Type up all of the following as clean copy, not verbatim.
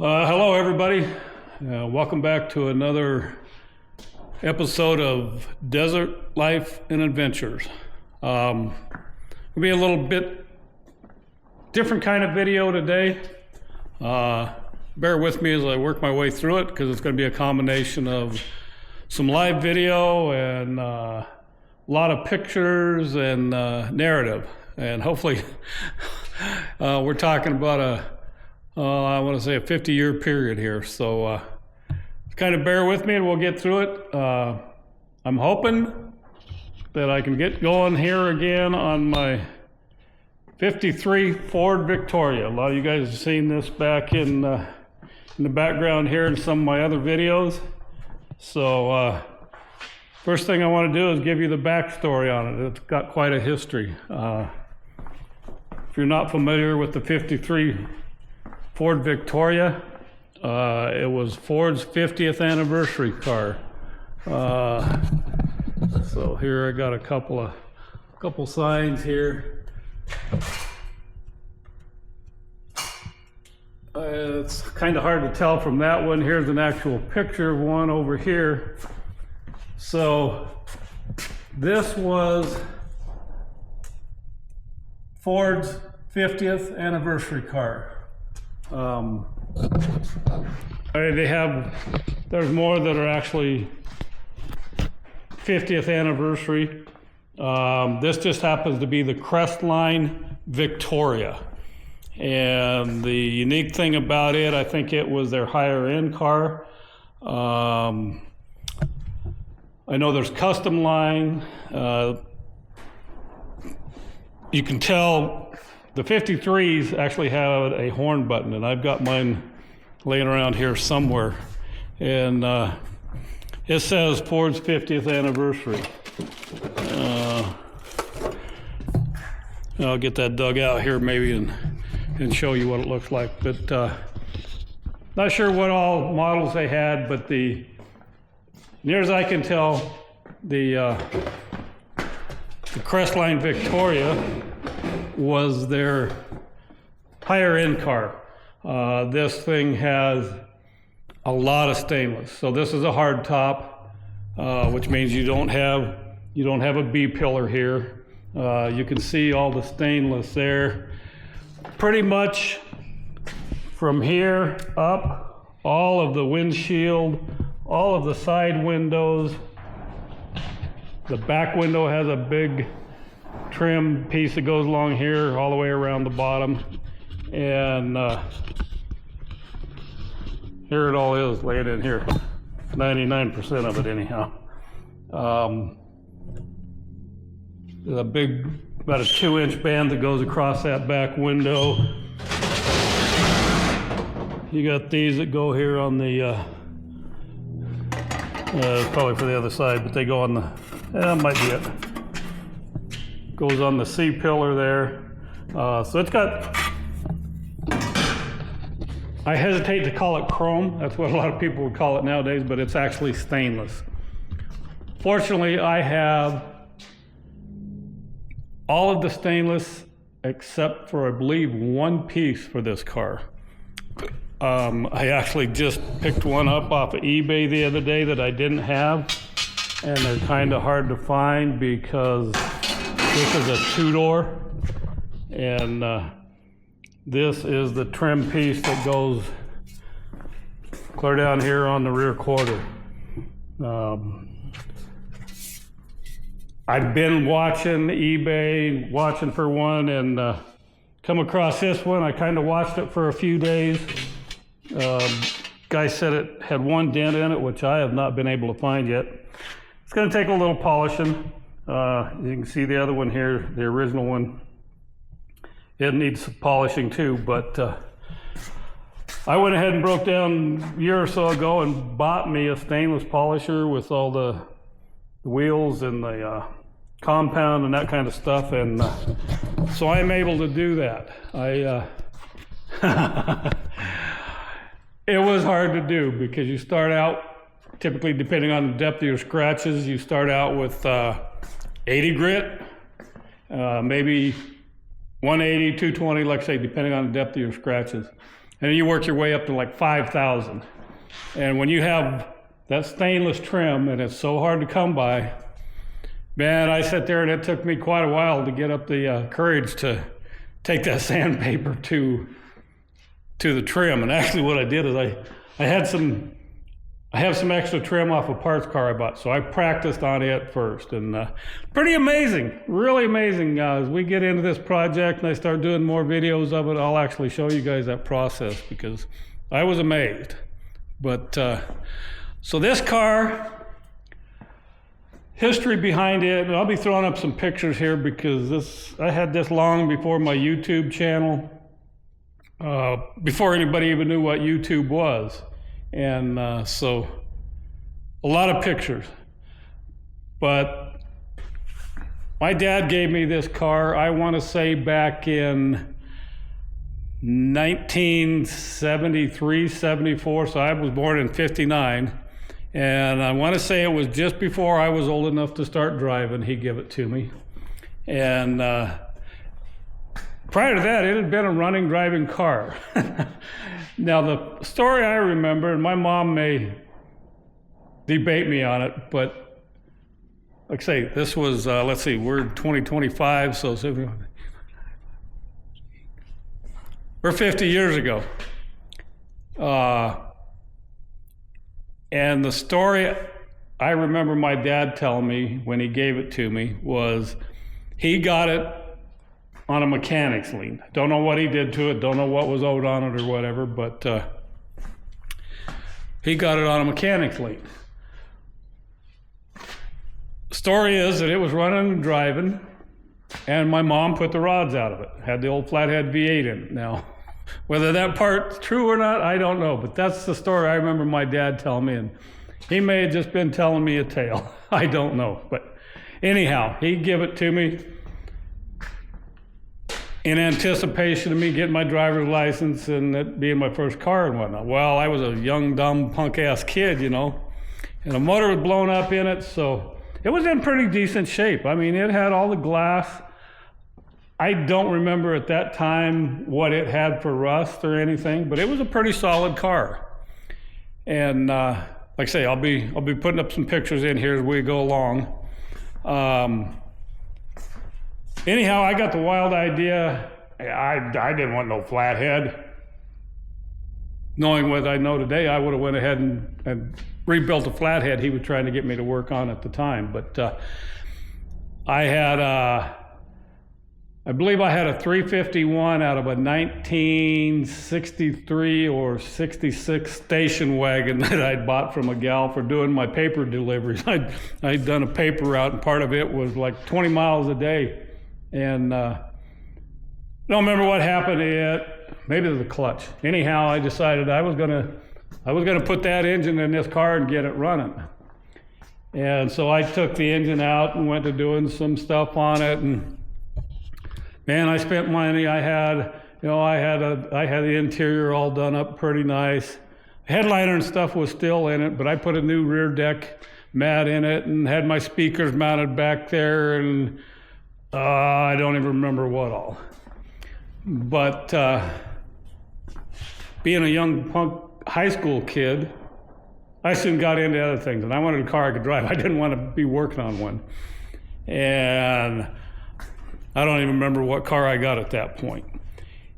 Hello, everybody. Welcome back to another episode of Desert Life and Adventures. It'll be a little bit different kind of video today. Bear with me as I work my way through it, because it's going to be a combination of some live video and a lot of pictures and narrative. And hopefully we're talking about I want to say a 50-year period here. So kind of bear with me and we'll get through it. I'm hoping that I can get going here again on my 53 Ford Victoria. A lot of you guys have seen this back in the background here in some of my other videos. So first thing I want to do is give you the backstory on it. It's got quite a history. If you're not familiar with the 53 Ford Victoria, it was Ford's 50th anniversary car. So here I got a couple signs here. It's kind of hard to tell from that one. Here's an actual picture of one over here. So this was Ford's 50th anniversary car. There's more that are actually 50th anniversary. This just happens to be the Crestline Victoria. And the unique thing about it, I think it was their higher end car. I know there's custom line. You can tell the 53s actually have a horn button, and I've got mine laying around here somewhere. And it says Ford's 50th anniversary. I'll get that dug out here maybe and show you what it looks like. But not sure what all models they had, but near as I can tell, the Crestline Victoria was their higher end car. This thing has a lot of stainless. So this is a hard top, which means you don't have a B pillar here. You can see all the stainless there. Pretty much from here up, all of the windshield, all of the side windows. The back window has a big trim piece that goes along here all the way around the bottom. And here it all is laid in here. 99% of it anyhow. There's about a 2-inch band that goes across that back window. You got these that go here on the, probably for the other side, but they go on that might be it. Goes on the C pillar there. So it's got, I hesitate to call it chrome. That's what a lot of people would call it nowadays, but it's actually stainless. Fortunately, I have all of the stainless except for, I believe, one piece for this car. I actually just picked one up off of eBay the other day that I didn't have, and they're kind of hard to find because this is a two-door, and this is the trim piece that goes clear down here on the rear quarter. I've been watching eBay, watching for one, and come across this one. I kind of watched it for a few days. Guy said it had one dent in it, which I have not been able to find yet. It's going to take a little polishing. You can see the other one here, the original one. It needs some polishing too, but I went ahead and broke down a year or so ago and bought me a stainless polisher with all the wheels and the compound and that kind of stuff, and so I'm able to do that. It was hard to do because you start out, typically depending on the depth of your scratches, you start out with 80 grit, maybe 180, 220, like I say, depending on the depth of your scratches. and you work your way up to like 5,000. And when you have that stainless trim, and it's so hard to come by, man, I sat there and it took me quite a while to get up the courage to take that sandpaper to the trim. And actually what I did is I have some extra trim off a parts car I bought, so I practiced on it first. And pretty amazing, really amazing. As we get into this project and I start doing more videos of it, I'll actually show you guys that process because I was amazed. But so this car, history behind it, and I'll be throwing up some pictures here because I had this long before my YouTube channel, before anybody even knew what YouTube was. And so a lot of pictures. But my dad gave me this car, I want to say back in 1973, 74, so I was born in 59. And I want to say it was just before I was old enough to start driving, he gave it to me. And prior to that, it had been a running, driving car. Now, the story I remember, and my mom may debate me on it, but like I say, this was, let's see, we're 2025, so we're 50 years ago. And the story I remember my dad telling me when he gave it to me was he got it on a mechanic's lien. Don't know what he did to it, don't know what was owed on it or whatever, but he got it on a mechanic's lien. Story is that it was running and driving, and my mom put the rods out of it. Had the old flathead V8 in it. Now, whether that part's true or not, I don't know, but that's the story I remember my dad telling me, and he may have just been telling me a tale. I don't know, but anyhow, he gave it to me in anticipation of me getting my driver's license and it being my first car and whatnot. Well, I was a young, dumb, punk-ass kid, you know, and the motor was blown up in it, so it was in pretty decent shape. I mean, it had all the glass. I don't remember at that time what it had for rust or anything, but it was a pretty solid car. And like I say, I'll be putting up some pictures in here as we go along. Anyhow, I got the wild idea. I didn't want no flathead. Knowing what I know today, I would have went ahead and rebuilt a flathead he was trying to get me to work on at the time. But I had, I believe I had a 351 out of a 1963 or 66 station wagon that I'd bought from a gal for doing my paper deliveries. I'd done a paper route, and part of it was like 20 miles a day. And I don't remember what happened to it. Maybe the clutch. Anyhow, I decided I was gonna put that engine in this car and get it running. And so I took the engine out and went to doing some stuff on it. And man, I spent money. I had the interior all done up pretty nice. Headliner and stuff was still in it, but I put a new rear deck mat in it and had my speakers mounted back there, and I don't even remember what all. But being a young punk high school kid, I soon got into other things, and I wanted a car I could drive. I didn't want to be working on one. And I don't even remember what car I got at that point.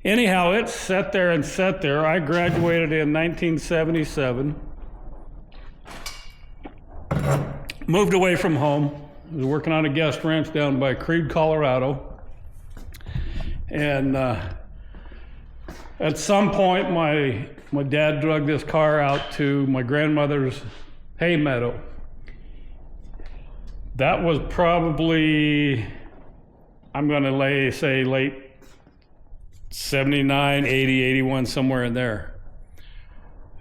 Anyhow, it sat there and sat there. I graduated in 1977. Moved away from home. I was working on a guest ranch down by Creed, Colorado. And at some point, my dad drug this car out to my grandmother's hay meadow. That was probably, I'm going to say late 79, 80, 81, somewhere in there.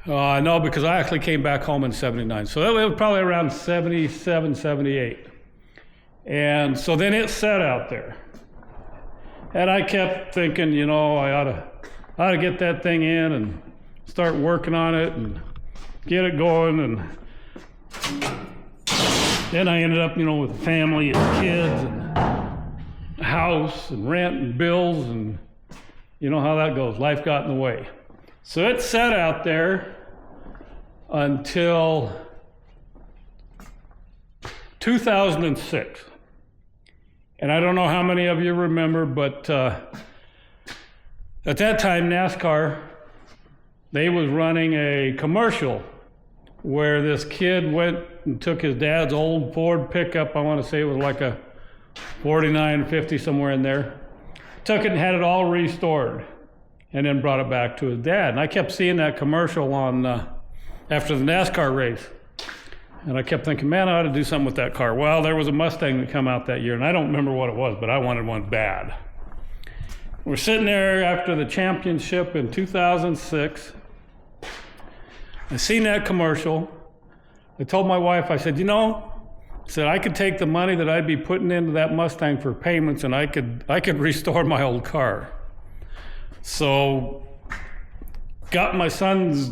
No, because I actually came back home in 79. So that was probably around 77, 78. And so then it sat out there. And I kept thinking, you know, I ought to get that thing in and start working on it and get it going. And then I ended up, you know, with a family and kids and a house and rent and bills, and you know how that goes. Life got in the way. So it sat out there until 2006. And I don't know how many of you remember, but at that time, NASCAR, they was running a commercial where this kid went and took his dad's old Ford pickup. I want to say it was like a 49, 50, somewhere in there. Took it and had it all restored and then brought it back to his dad. And I kept seeing that commercial on after the NASCAR race. And I kept thinking, man, I ought to do something with that car. Well, there was a Mustang that came out that year, and I don't remember what it was, but I wanted one bad. We're sitting there after the championship in 2006. I seen that commercial. I told my wife, I said, I could take the money that I'd be putting into that Mustang for payments, and I could restore my old car. So, got my son's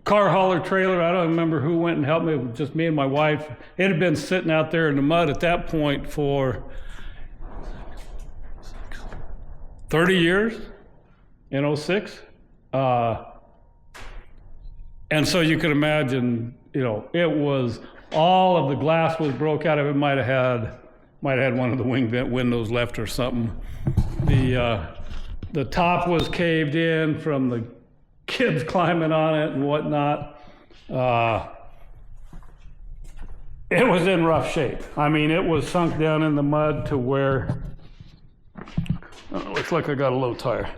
car hauler trailer. I don't remember who went and helped me. It was just me and my wife. It had been sitting out there in the mud at that point for 30 years in 06. And so you could imagine, it was, all of the glass was broke out of it. Might have had one of the wing vent windows left or something. The top was caved in from the kids climbing on it and whatnot. It was in rough shape. I mean, it was sunk down in the mud to where, looks like I got a low tire.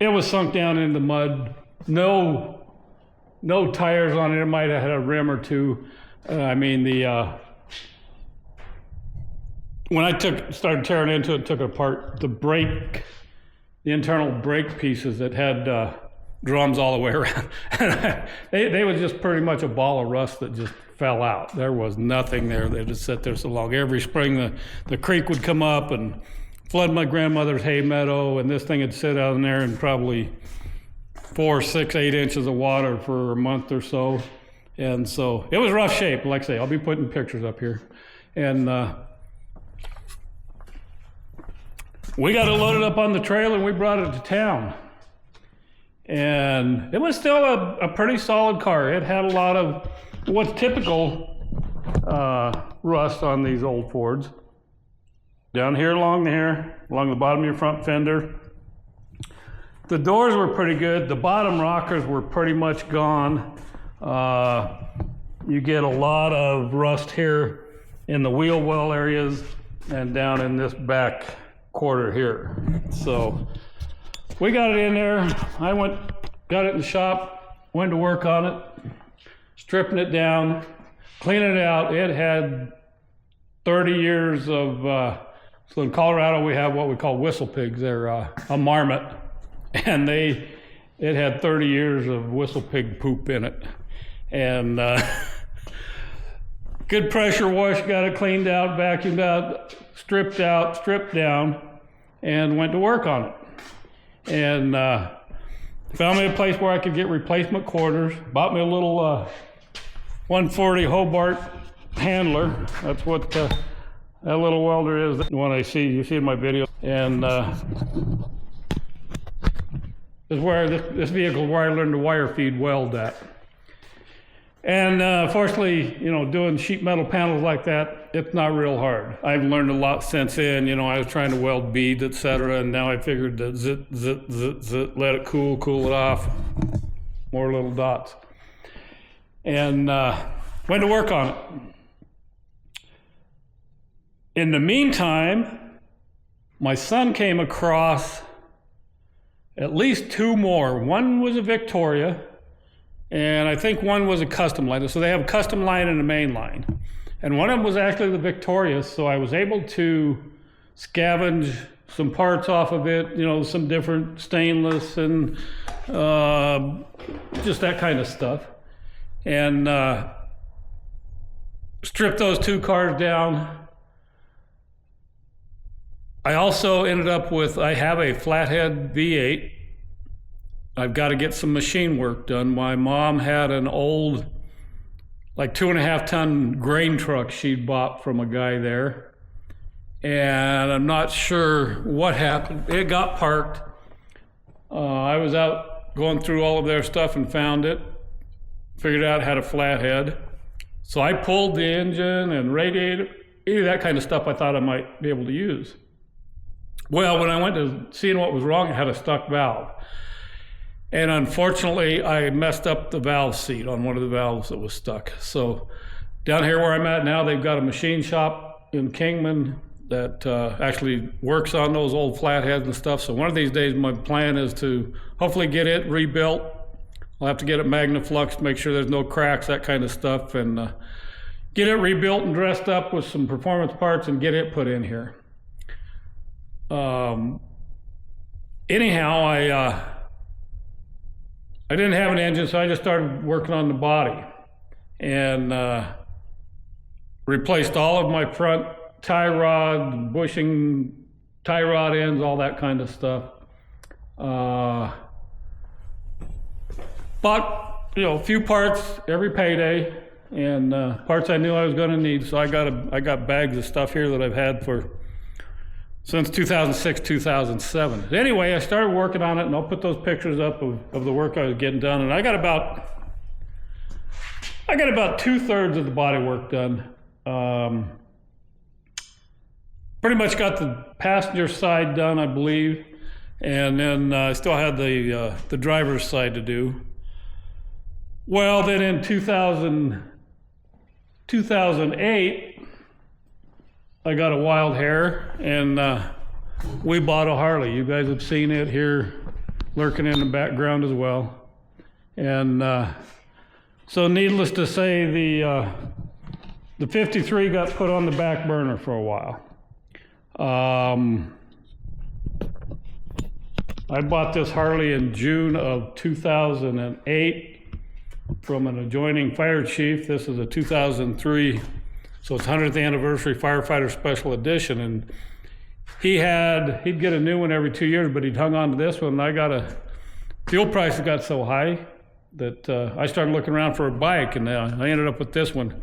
It was sunk down in the mud. No tires on it. It might have had a rim or two. When I started tearing into it, took it apart, the internal brake pieces that had drums all the way around. they was just pretty much a ball of rust that just fell out. There was nothing there. They just sat there so long. Every spring the creek would come up and flood my grandmother's hay meadow, and this thing would sit out in there in probably 4, 6, 8 inches of water for a month or so. And so it was rough shape. Like I say, I'll be putting pictures up here. And we got it loaded up on the trailer and we brought it to town. And it was still a pretty solid car. It had a lot of what's typical rust on these old Fords. Down here along the bottom of your front fender. The doors were pretty good. The bottom rockers were pretty much gone. You get a lot of rust here in the wheel well areas and down in this back quarter here. So we got it in there. I got it in the shop, went to work on it, stripping it down, cleaning it out. It had 30 years of, so in Colorado we have what we call whistle pigs. They're a marmot. And it had 30 years of whistle pig poop in it. And good pressure wash, got it cleaned out, vacuumed out, stripped down, and went to work on it. And found me a place where I could get replacement quarters, bought me a little 140 Hobart handler. That's what that little welder is, the one you see in my video. And this vehicle is where I learned to wire feed weld at. And fortunately, doing sheet metal panels like that, it's not real hard. I've learned a lot since then. I was trying to weld beads, etc., and now I figured that zit, let it cool it off. More little dots. And went to work on it. In the meantime, my son came across at least 2 more. One was a Victoria, and I think one was a custom line. So they have a custom line and a main line. And one of them was actually the Victoria, so I was able to scavenge some parts off of it, some different stainless and just that kind of stuff. And strip those 2 cars down. I also ended up I have a flathead V8. I've got to get some machine work done. My mom had an old, 2.5-ton grain truck she'd bought from a guy there. And I'm not sure what happened. It got parked. I was out going through all of their stuff and found it. Figured out it had a flathead. So I pulled the engine and radiator, any of that kind of stuff I thought I might be able to use. Well, when I went to seeing what was wrong, it had a stuck valve. And unfortunately, I messed up the valve seat on one of the valves that was stuck. So down here where I'm at now, they've got a machine shop in Kingman that actually works on those old flatheads and stuff. So one of these days, my plan is to hopefully get it rebuilt. I'll have to get it magnafluxed, make sure there's no cracks, that kind of stuff, and get it rebuilt and dressed up with some performance parts and get it put in here. Anyhow, I didn't have an engine, so I just started working on the body and replaced all of my front tie rod, bushing, tie rod ends, all that kind of stuff. Bought, a few parts every payday, and parts I knew I was going to need. So I got bags of stuff here that I've had since 2006, 2007. Anyway, I started working on it, and I'll put those pictures up of the work I was getting done. And I got about 2/3 of the body work done. Pretty much got the passenger side done, I believe, and then I still had the driver's side to do. Well, then in 2008, I got a wild hair, and we bought a Harley. You guys have seen it here, lurking in the background as well. And so needless to say, the 53 got put on the back burner for a while. I bought this Harley in June of 2008 from an adjoining fire chief. This is a 2003, so it's 100th anniversary firefighter special edition. And he'd get a new one every 2 years, but he'd hung on to this one. And fuel prices got so high that I started looking around for a bike, and I ended up with this one.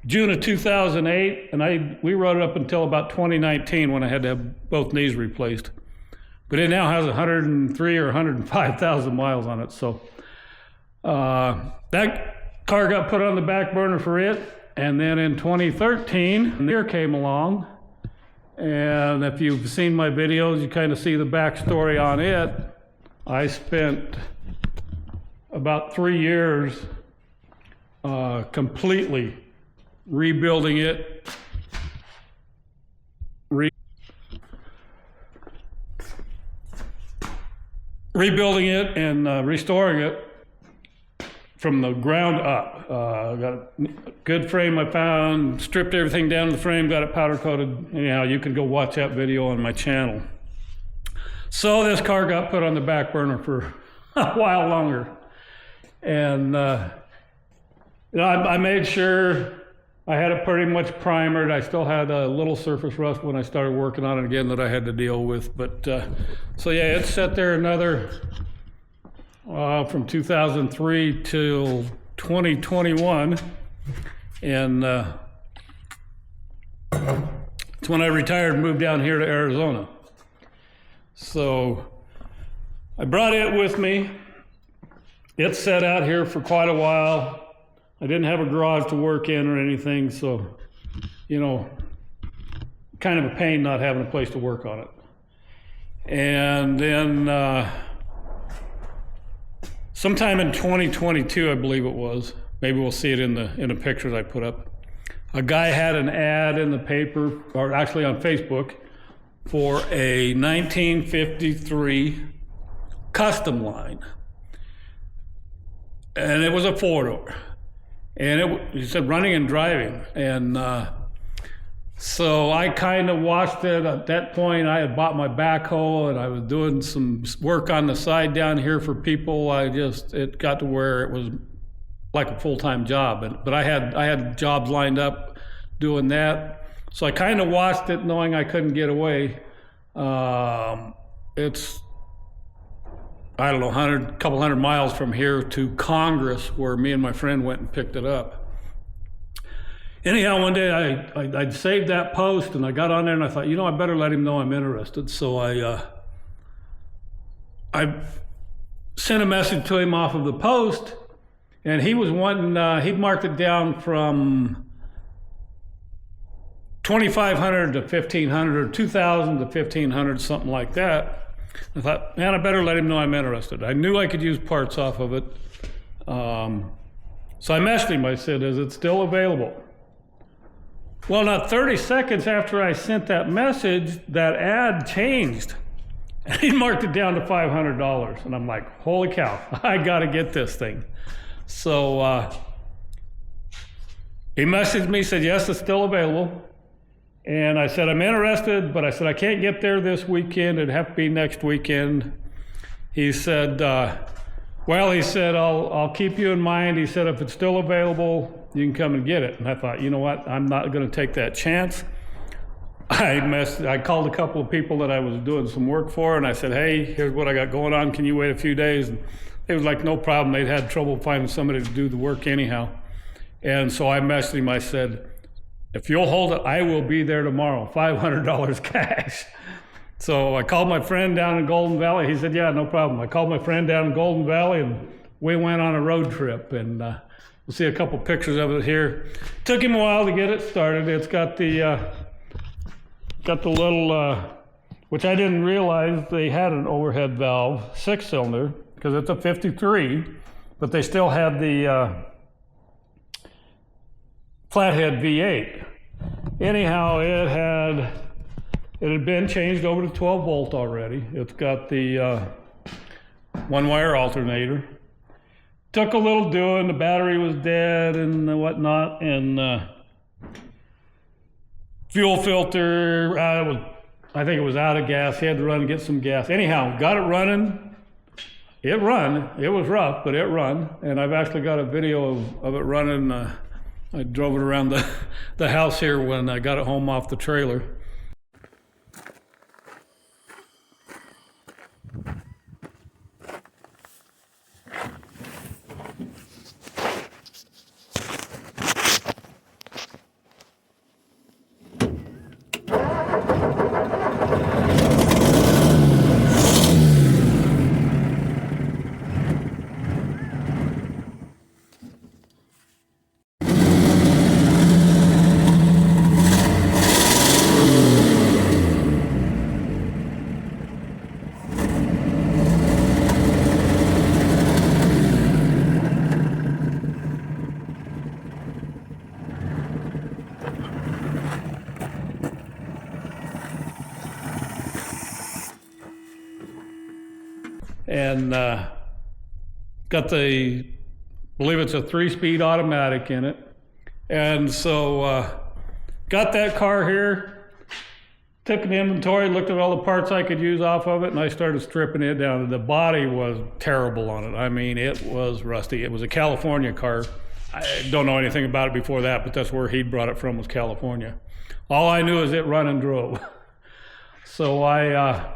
June of 2008, and we rode it up until about 2019 when I had to have both knees replaced. But it now has 103 or 105,000 miles on it. So that car got put on the back burner for it. And then in 2013, the year came along. And if you've seen my videos, you kind of see the backstory on it. I spent about 3 years completely rebuilding it, and restoring it from the ground up. Got a good frame I found, stripped everything down to the frame, got it powder coated. Anyhow, you can go watch that video on my channel. So this car got put on the back burner for a while longer. And I made sure I had it pretty much primered. I still had a little surface rust when I started working on it again that I had to deal with. But so yeah, it sat there another from 2003 till 2021, and it's when I retired and moved down here to Arizona. So I brought it with me. It sat out here for quite a while. I didn't have a garage to work in or anything, so, kind of a pain not having a place to work on it. And then sometime in 2022, I believe it was, maybe we'll see it in the pictures I put up, a guy had an ad in the paper, or actually on Facebook, for a 1953 custom line. And it was a 4-door. And he said running and driving. And so I kind of watched it. At that point, I had bought my backhoe, and I was doing some work on the side down here for people. It got to where it was like a full-time job. But I had jobs lined up doing that. So I kind of watched it knowing I couldn't get away. It's, I don't know, couple hundred miles from here to Congress, where me and my friend went and picked it up. Anyhow, one day I'd saved that post, and I got on there and I thought, I better let him know I'm interested. So I sent a message to him off of the post, and he was wanting, he'd marked it down from 2,500 to 1,500 or 2,000 to 1,500, something like that. I thought, man, I better let him know I'm interested. I knew I could use parts off of it. So I messaged him. I said, is it still available? Well, not 30 seconds after I sent that message, that ad changed. And he marked it down to $500. And I'm like, holy cow, I got to get this thing. So he messaged me, said, yes, it's still available. And I said, I'm interested, but I said, I can't get there this weekend. It'd have to be next weekend. He said, well, he said, I'll keep you in mind. He said, if it's still available, you can come and get it. And I thought, you know what? I'm not going to take that chance. I called a couple of people that I was doing some work for, and I said, hey, here's what I got going on. Can you wait a few days? And they was like, no problem. They'd had trouble finding somebody to do the work anyhow. And so I messaged him. I said, if you'll hold it, I will be there tomorrow, $500 cash. So I called my friend down in Golden Valley. He said, yeah, no problem. I called my friend down in Golden Valley, and we went on a road trip. And we'll see a couple pictures of it here. Took him a while to get it started. It's got the little, which I didn't realize they had an overhead valve, 6-cylinder, because it's a 53, but they still had the flathead V8. Anyhow, it had been changed over to 12 volt already. It's got the one wire alternator. Took a little doing, the battery was dead and whatnot, and fuel filter, I think it was out of gas. He had to run and get some gas. Anyhow, got it running. It run. It was rough, but it run. And I've actually got a video of it running. I drove it around the house here when I got it home off the trailer. And got the, believe it's a 3-speed automatic in it. And so got that car here, took an inventory, looked at all the parts I could use off of it, and I started stripping it down. The body was terrible on it. I mean, it was rusty. It was a California car. I don't know anything about it before that, but that's where he'd brought it from, was California. All I knew is it run and drove. So I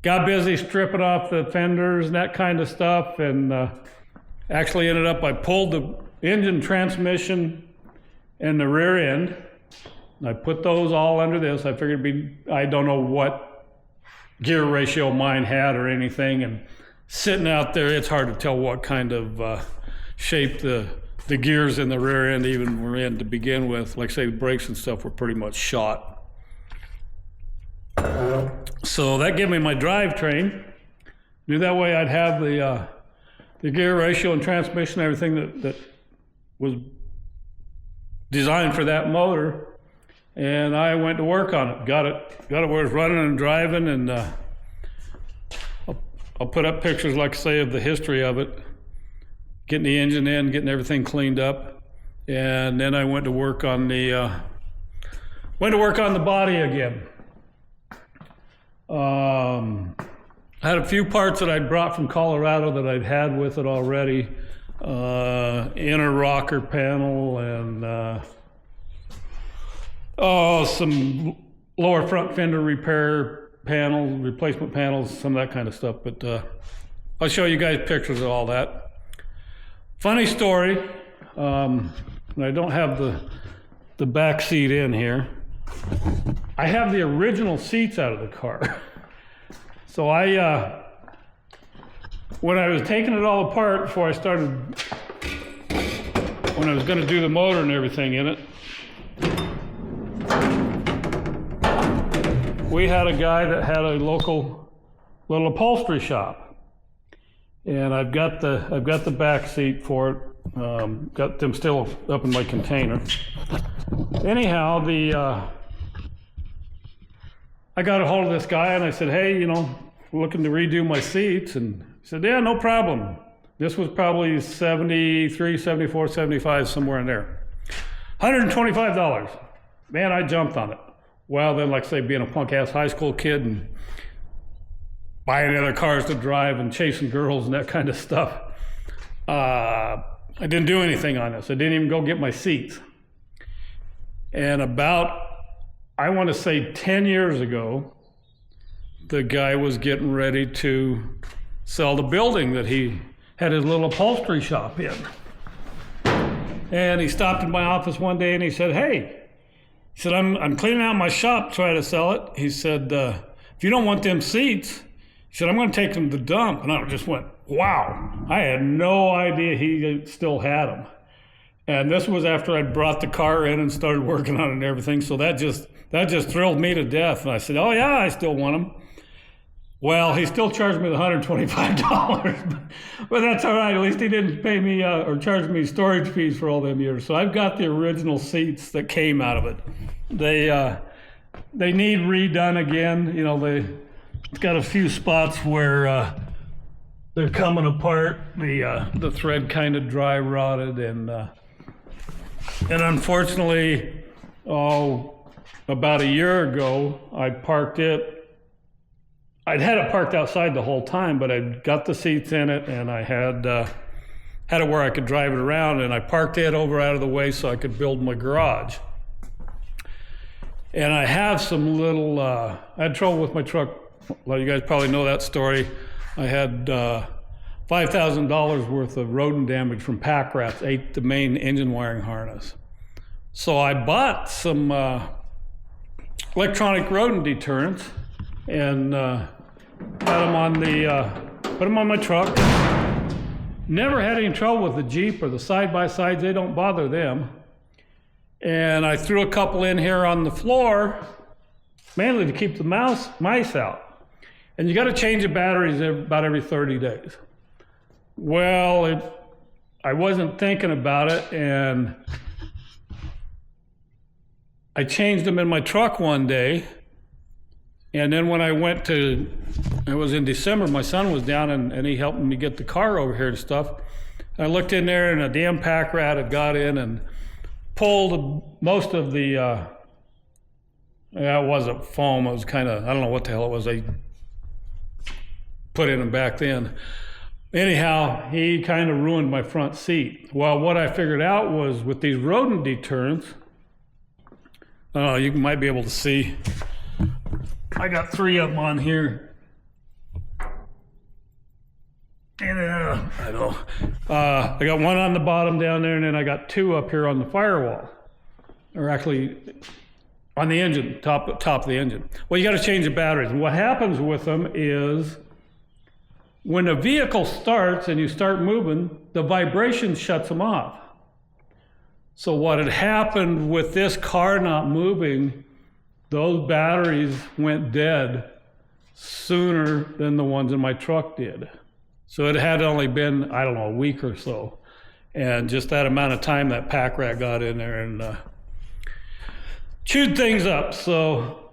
got busy stripping off the fenders and that kind of stuff, and actually ended up, I pulled the engine, transmission, and the rear end. I put those all under this. I figured I don't know what gear ratio mine had or anything, and sitting out there, it's hard to tell what kind of shape the gears in the rear end even were in to begin with. Like say, the brakes and stuff were pretty much shot. So that gave me my drivetrain. Knew that way I'd have the gear ratio and transmission, everything that was designed for that motor. And I went to work on it. Got it where it was running and driving, and I'll put up pictures, like I say, of the history of it. Getting the engine in, getting everything cleaned up, and then I went to work on the body again. I had a few parts that I'd brought from Colorado that I'd had with it already. Inner rocker panel and some lower front fender repair panels, replacement panels, some of that kind of stuff. But I'll show you guys pictures of all that. Funny story, and I don't have the back seat in here. I have the original seats out of the car. So I when I was taking it all apart before I started, when I was going to do the motor and everything in it, we had a guy that had a local little upholstery shop, and I've got the back seat for it. Got them still up in my container. Anyhow, I got a hold of this guy and I said, hey, looking to redo my seats. And he said, yeah, no problem. This was probably 73, 74, 75, somewhere in there. $125. Man, I jumped on it. Well, then, like I say, being a punk-ass high school kid and buying other cars to drive and chasing girls and that kind of stuff, I didn't do anything on this. I didn't even go get my seats. And about, I want to say 10 years ago, the guy was getting ready to sell the building that he had his little upholstery shop in. And he stopped in my office one day and he said, hey, he said, I'm cleaning out my shop trying to sell it. He said, if you don't want them seats, he said, I'm going to take them to the dump. And I just went, wow. I had no idea he still had them. And this was after I'd brought the car in and started working on it and everything. So that just thrilled me to death. And I said, oh yeah, I still want them. Well, he still charged me the $125, but that's all right. At least he didn't pay me or charge me storage fees for all them years. So I've got the original seats that came out of it. They need redone again. It's got a few spots where they're coming apart. The thread kind of dry rotted, and unfortunately, about a year ago, I parked it. I'd had it parked outside the whole time, but I'd got the seats in it, and I had it where I could drive it around, and I parked it over out of the way so I could build my garage. And I have some little, I had trouble with my truck. A lot of you guys probably know that story. I had $5,000 worth of rodent damage from pack rats, ate the main engine wiring harness. So I bought some electronic rodent deterrents and put them on my truck. Never had any trouble with the Jeep or the side-by-sides. They don't bother them. And I threw a couple in here on the floor, mainly to keep the mice out. And you got to change the batteries about every 30 days. Well, I wasn't thinking about it, and I changed them in my truck one day. And then when I went to, it was in December, my son was down and he helped me get the car over here and stuff. I looked in there and a damn pack rat had got in and pulled most of the, it wasn't foam, it was kind of, I don't know what the hell it was they put in them back then. Anyhow, he kind of ruined my front seat. Well, what I figured out was with these rodent deterrents, you might be able to see, I got 3 of them on here. And I know. I got one on the bottom down there, and then I got 2 up here on the firewall. Or actually, on the engine, top of the engine. Well, you got to change the batteries. And what happens with them is, when a vehicle starts and you start moving, the vibration shuts them off. So what had happened with this car not moving, those batteries went dead sooner than the ones in my truck did. So it had only been, I don't know, a week or so. And just that amount of time that pack rat got in there and chewed things up. So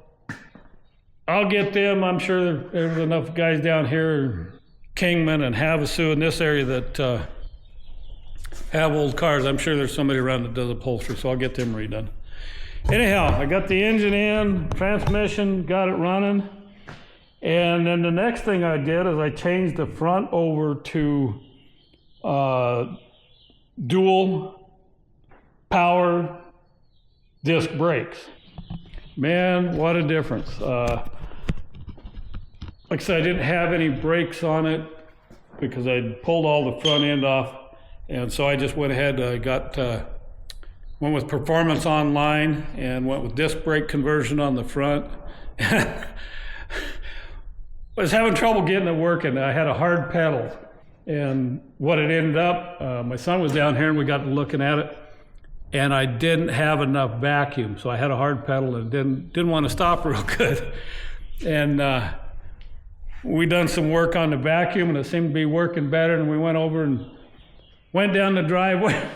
I'll get them. I'm sure there's enough guys down here, Kingman and Havasu in this area that have old cars. I'm sure there's somebody around that does upholstery, so I'll get them redone. Anyhow, I got the engine in, transmission, got it running. And then the next thing I did is I changed the front over to dual power disc brakes. Man, what a difference. Like I said, I didn't have any brakes on it because I'd pulled all the front end off. And so I just went ahead, went with Performance Online and went with disc brake conversion on the front. I was having trouble getting it working. I had a hard pedal. And what it ended up, my son was down here and we got to looking at it, and I didn't have enough vacuum, so I had a hard pedal and didn't want to stop real good. And we done some work on the vacuum and it seemed to be working better, and we went over and went down the driveway.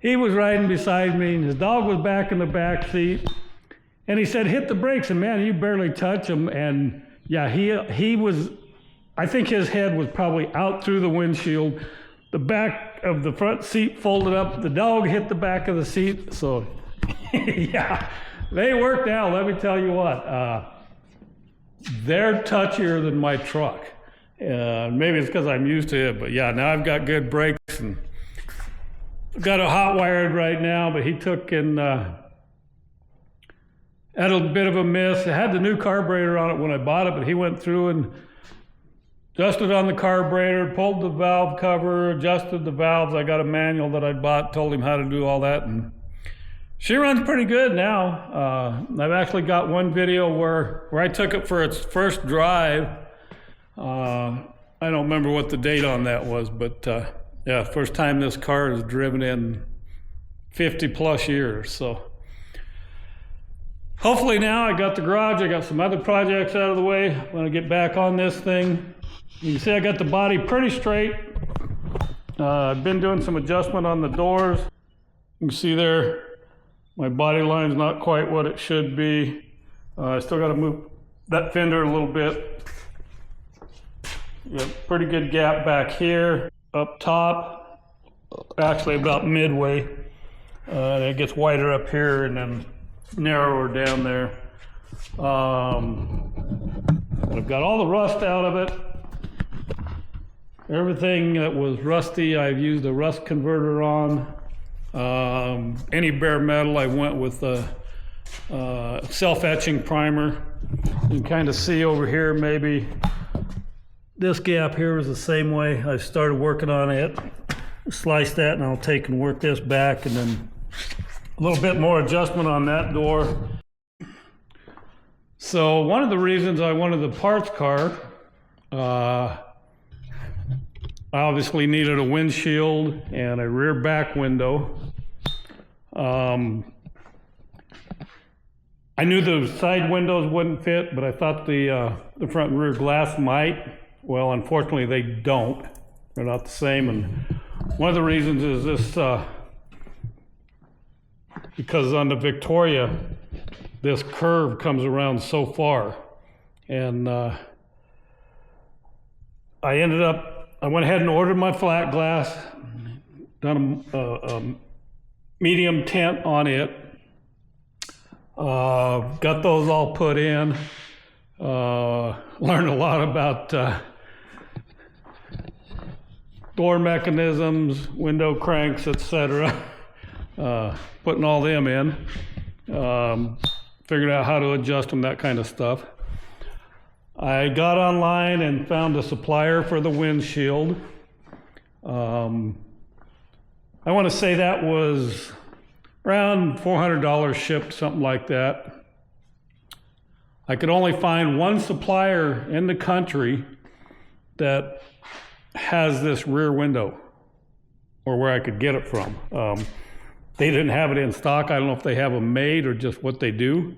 He was riding beside me and his dog was back in the back seat, and he said, hit the brakes, and man, you barely touch him. And yeah, he was, I think his head was probably out through the windshield. The back of the front seat folded up. The dog hit the back of the seat. So, yeah, they worked out. Let me tell you what. They're touchier than my truck. Maybe it's because I'm used to it. But, yeah, now I've got good brakes. And I've got it hot wired right now. But he took and had a bit of a miss. It had the new carburetor on it when I bought it. But he went through and adjusted on the carburetor, pulled the valve cover, adjusted the valves. I got a manual that I bought, told him how to do all that, and she runs pretty good now. I've actually got one video where I took it for its first drive. I don't remember what the date on that was, but yeah, first time this car is driven in 50 plus years. So hopefully now I got the garage, I got some other projects out of the way. I'm gonna get back on this thing. You can see I got the body pretty straight. I've been doing some adjustment on the doors. You can see there, my body line's not quite what it should be. I still got to move that fender a little bit. Got pretty good gap back here, up top, actually about midway. It gets wider up here and then narrower down there. I've got all the rust out of it. Everything that was rusty, I've used a rust converter on. Any bare metal, I went with a self-etching primer. You can kind of see over here, maybe this gap here was the same way. I started working on it, slice that, and I'll take and work this back, and then a little bit more adjustment on that door. So one of the reasons I wanted the parts car, I obviously needed a windshield and a rear back window. I knew the side windows wouldn't fit, but I thought the front and rear glass might. Well, unfortunately, they don't. They're not the same. And one of the reasons is this, because on the Victoria, this curve comes around so far. And I went ahead and ordered my flat glass, done a medium tint on it, got those all put in, learned a lot about door mechanisms, window cranks, etc. Putting all them in, figured out how to adjust them, that kind of stuff. I got online and found a supplier for the windshield. I want to say that was around $400 shipped, something like that. I could only find one supplier in the country that has this rear window, or where I could get it from. They didn't have it in stock. I don't know if they have them made or just what they do.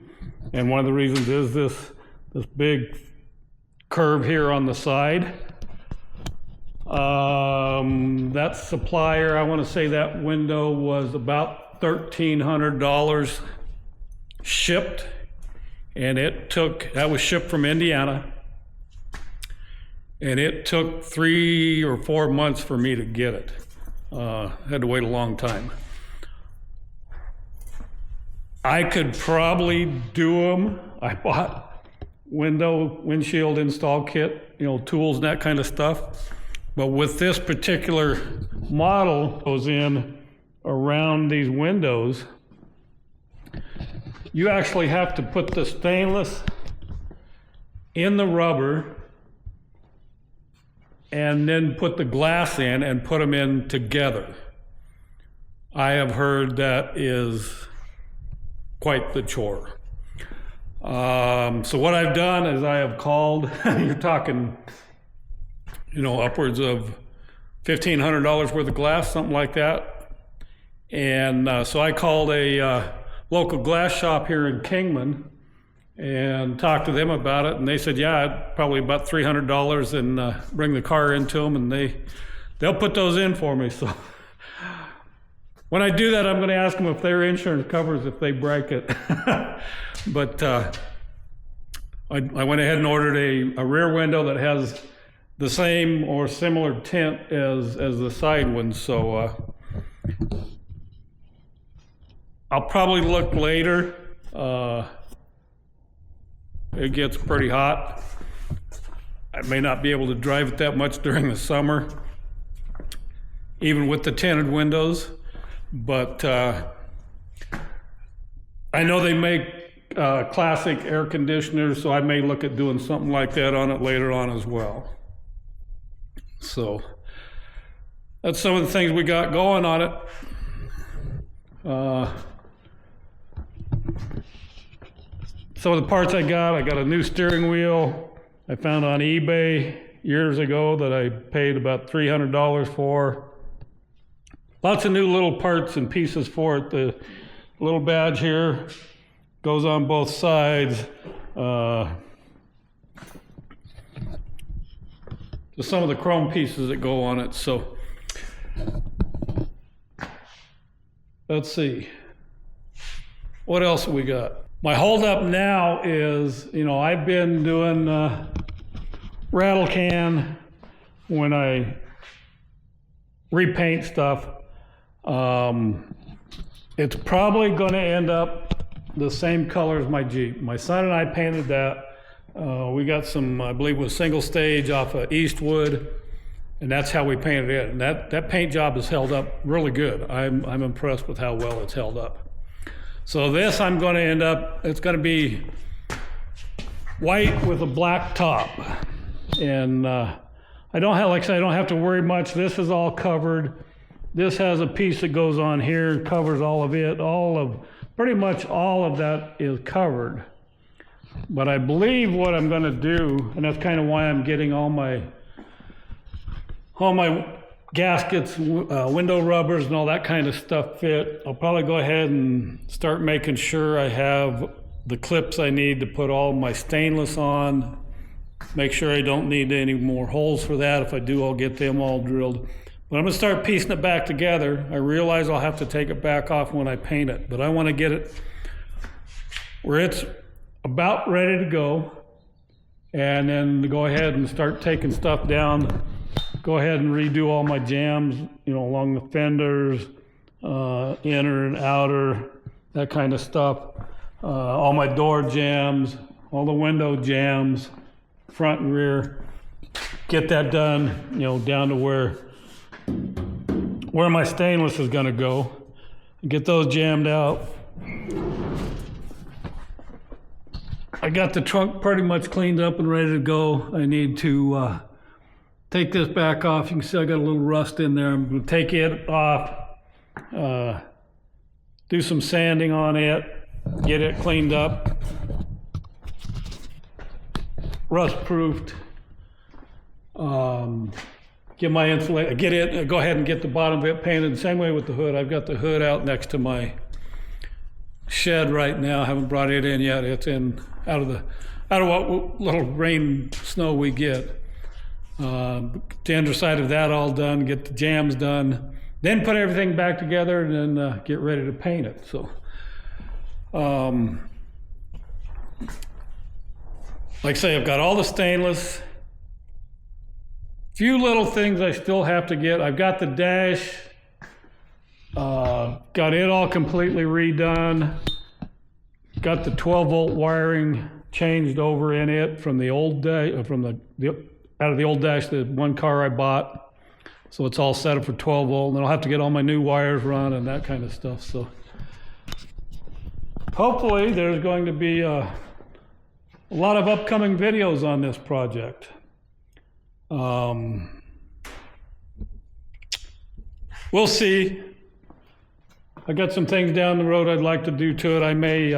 And one of the reasons is this big curve here on the side. That supplier, I want to say that window was about $1,300 shipped, and that was shipped from Indiana, and it took 3 or 4 months for me to get it. Had to wait a long time. I could probably do them. I bought windshield install kit, tools and that kind of stuff. But with this particular model goes in around these windows, you actually have to put the stainless in the rubber and then put the glass in and put them in together. I have heard that is quite the chore. So what I've done is I have called, you're talking, upwards of $1,500 worth of glass, something like that. And so I called a local glass shop here in Kingman and talked to them about it. And they said, yeah, probably about $300, and bring the car into them, and they'll put those in for me. So when I do that, I'm going to ask them if their insurance covers if they break it. But I went ahead and ordered a rear window that has the same or similar tint as the side ones. So I'll probably look later. It gets pretty hot. I may not be able to drive it that much during the summer, even with the tinted windows. But I know they make classic air conditioners, so I may look at doing something like that on it later on as well. So that's some of the things we got going on it. Some of the parts I got a new steering wheel I found on eBay years ago that I paid about $300 for. Lots of new little parts and pieces for it. The little badge here goes on both sides. Just some of the chrome pieces that go on it. So let's see. What else have we got? My holdup now is, I've been doing rattle can when I repaint stuff. It's probably going to end up the same color as my Jeep. My son and I painted that. We got some, I believe it was single stage off of Eastwood, and that's how we painted it. And that paint job has held up really good. I'm impressed with how well it's held up. So this I'm going to end up, it's going to be white with a black top. And I don't have, like I said, I don't have to worry much. This is all covered. This has a piece that goes on here, covers all of it. Pretty much all of that is covered. But I believe what I'm going to do, and that's kind of why I'm getting all my gaskets, window rubbers, and all that kind of stuff fit. I'll probably go ahead and start making sure I have the clips I need to put all my stainless on. Make sure I don't need any more holes for that. If I do, I'll get them all drilled. But I'm going to start piecing it back together. I realize I'll have to take it back off when I paint it, but I want to get it where it's about ready to go, and then to go ahead and start taking stuff down. Go ahead and redo all my jams, along the fenders, inner and outer, that kind of stuff. All my door jams, all the window jams, front and rear. Get that done, down to where my stainless is going to go. Get those jammed out. I got the trunk pretty much cleaned up and ready to go. I need to take this back off. You can see I got a little rust in there. I'm going to take it off, do some sanding on it, get it cleaned up, rust-proofed. Get my insulation, go ahead and get the bottom of it painted. The same way with the hood. I've got the hood out next to my shed right now. I haven't brought it in yet. It's in out of what little rain, snow we get. The underside of that all done, get the jams done, then put everything back together and then get ready to paint it. So, like I say, I've got all the stainless. Few little things I still have to get. I've got the dash, got it all completely redone. Got the 12-volt wiring changed over in it from the old dash, out of the old dash, the one car I bought. So it's all set up for 12 volt. And then I'll have to get all my new wires run and that kind of stuff. So hopefully there's going to be a lot of upcoming videos on this project. We'll see. I got some things down the road I'd like to do to it. I may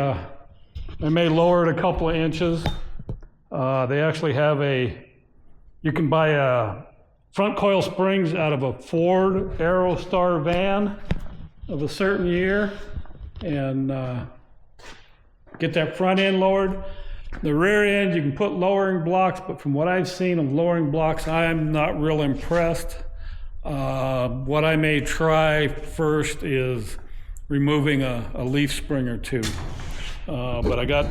lower it a couple of inches. They actually have you can buy front coil springs out of a Ford Aerostar van of a certain year, and get that front end lowered. The rear end, you can put lowering blocks, but from what I've seen of lowering blocks, I'm not real impressed. What I may try first is removing a leaf spring or two. But I got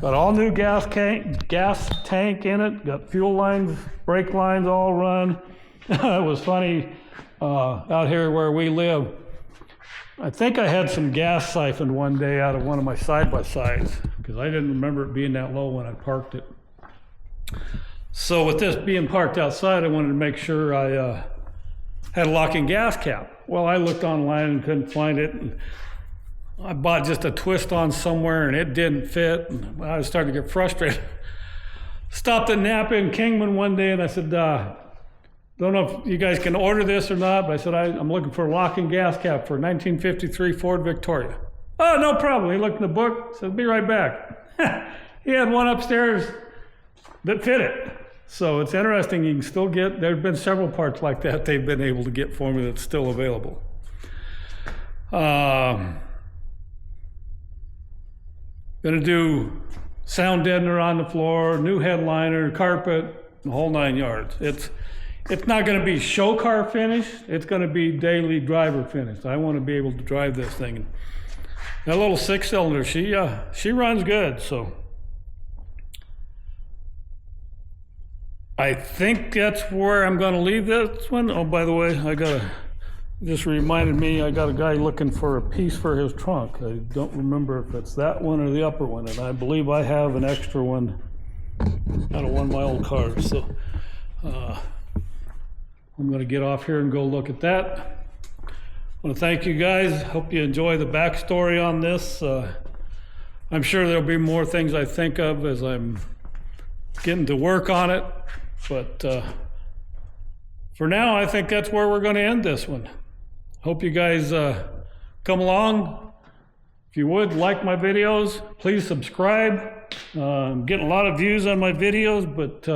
all new gas tank in it, got fuel lines, brake lines all run. It was funny, out here where we live, I think I had some gas siphoned one day out of one of my side-by-sides, because I didn't remember it being that low when I parked it. So with this being parked outside, I wanted to make sure I had a locking gas cap. Well, I looked online and couldn't find it. And I bought just a twist on somewhere and it didn't fit. And I was starting to get frustrated. Stopped at Napa in Kingman one day and I said, don't know if you guys can order this or not, but I said, I'm looking for a locking gas cap for a 1953 Ford Victoria. Oh, no problem. He looked in the book, said, be right back. He had one upstairs that fit it. So it's interesting, you can still get, there have been several parts like that they've been able to get for me that's still available. Gonna do sound deadener on the floor, new headliner, carpet, the whole 9 yards. It's not gonna be show car finished, it's gonna be daily driver finished. I wanna be able to drive this thing. And that little 6-cylinder, she runs good, so. I think that's where I'm going to leave this one. Oh, by the way, just reminded me, I got a guy looking for a piece for his trunk. I don't remember if it's that one or the upper one, and I believe I have an extra one out of one of my old cars. So I'm going to get off here and go look at that. I want to thank you guys. Hope you enjoy the backstory on this. I'm sure there'll be more things I think of as I'm getting to work on it. But for now, I think that's where we're going to end this one. Hope you guys come along. If you would like my videos, please subscribe. I'm getting a lot of views on my videos, but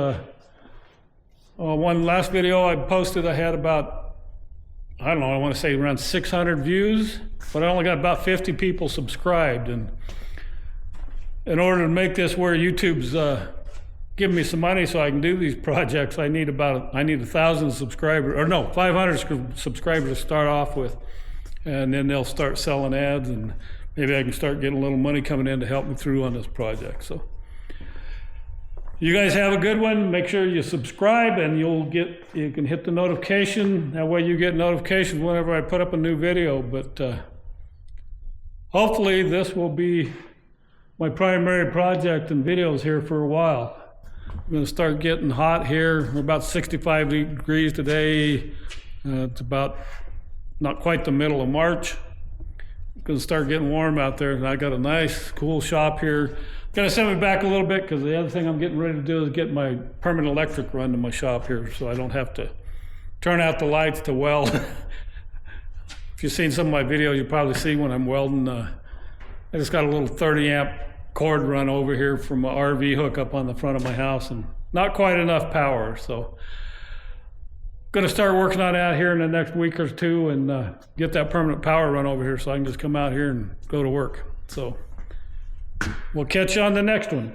one last video I posted, I had about, I don't know, I want to say around 600 views, but I only got about 50 people subscribed. And in order to make this where YouTube's give me some money so I can do these projects, I need 1,000 subscribers, or no, 500 subscribers to start off with, and then they'll start selling ads, and maybe I can start getting a little money coming in to help me through on this project. So you guys have a good one. Make sure you subscribe, and you can hit the notification. That way you get notifications whenever I put up a new video. But hopefully this will be my primary project and videos here for a while. I'm going to start getting hot here. We're about 65 degrees today. It's about not quite the middle of March. It's going to start getting warm out there, and I got a nice, cool shop here. Going to send me back a little bit because the other thing I'm getting ready to do is get my permanent electric run to my shop here, so I don't have to turn out the lights to weld. If you've seen some of my videos, you probably see when I'm welding. I just got a little 30 amp cord run over here from an RV hookup on the front of my house, and not quite enough power. So going to start working on that here in the next week or two and get that permanent power run over here so I can just come out here and go to work. So we'll catch you on the next one.